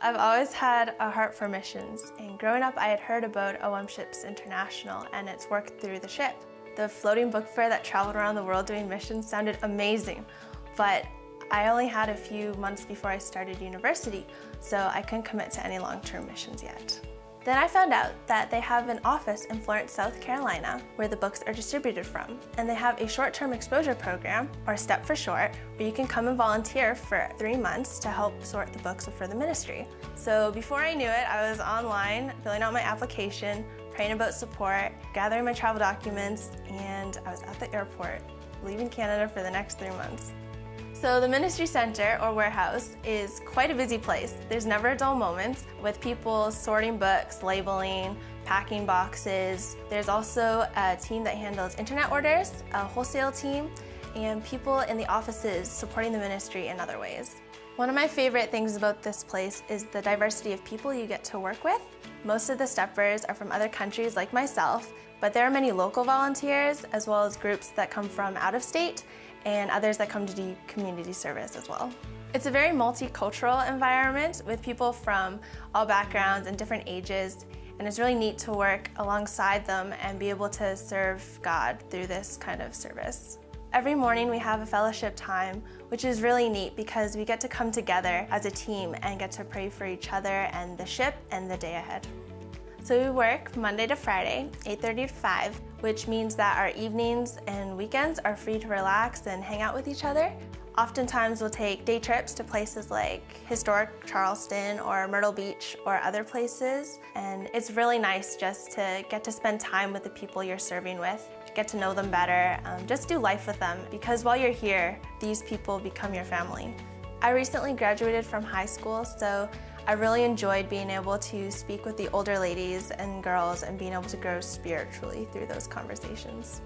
I've always had a heart for missions, and growing up I had heard about OM Ships International and its work through the ship. The floating book fair that traveled around the world doing missions sounded amazing, but I only had a few months before I started university, so I couldn't commit to any long-term missions yet. Then I found out that they have an office in Florence, South Carolina, where the books are distributed from. And they have a short-term exposure program, or STEP for short, where you can come and volunteer for 3 months to help sort the books for the ministry. So before I knew it, I was online, filling out my application, praying about support, gathering my travel documents, and I was at the airport, leaving Canada for the next 3 months. So the ministry center, or warehouse, is quite a busy place. There's never a dull moment, with people sorting books, labeling, packing boxes. There's also a team that handles internet orders, a wholesale team, and people in the offices supporting the ministry in other ways. One of my favorite things about this place is the diversity of people you get to work with. Most of the steppers are from other countries like myself, but there are many local volunteers as well as groups that come from out of state and others that come to do community service as well. It's a very multicultural environment with people from all backgrounds and different ages, and it's really neat to work alongside them and be able to serve God through this kind of service. Every morning we have a fellowship time, which is really neat because we get to come together as a team and get to pray for each other and the ship and the day ahead. So we work Monday to Friday, 8:30 to 5, which means that our evenings and weekends are free to relax and hang out with each other. Oftentimes we'll take day trips to places like historic Charleston or Myrtle Beach or other places, and it's really nice just to get to spend time with the people you're serving with, get to know them better, just do life with them, because while you're here, these people become your family. I recently graduated from high school, so I really enjoyed being able to speak with the older ladies and girls and being able to grow spiritually through those conversations.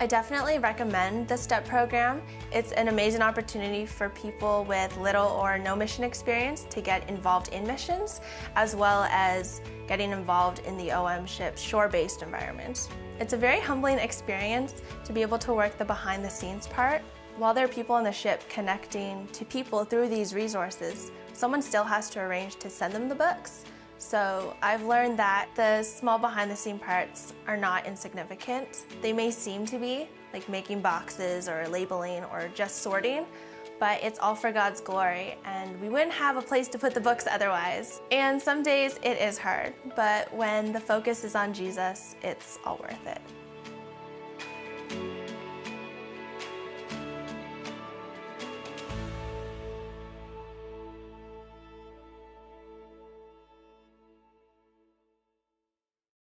I definitely recommend the STEP program. It's an amazing opportunity for people with little or no mission experience to get involved in missions, as well as getting involved in the OM ship's shore-based environment. It's a very humbling experience to be able to work the behind-the-scenes part. While there are people on the ship connecting to people through these resources, someone still has to arrange to send them the books. So I've learned that the small behind-the-scene parts are not insignificant. They may seem to be, like making boxes or labeling or just sorting, but it's all for God's glory, and we wouldn't have a place to put the books otherwise. And some days it is hard, but when the focus is on Jesus, it's all worth it.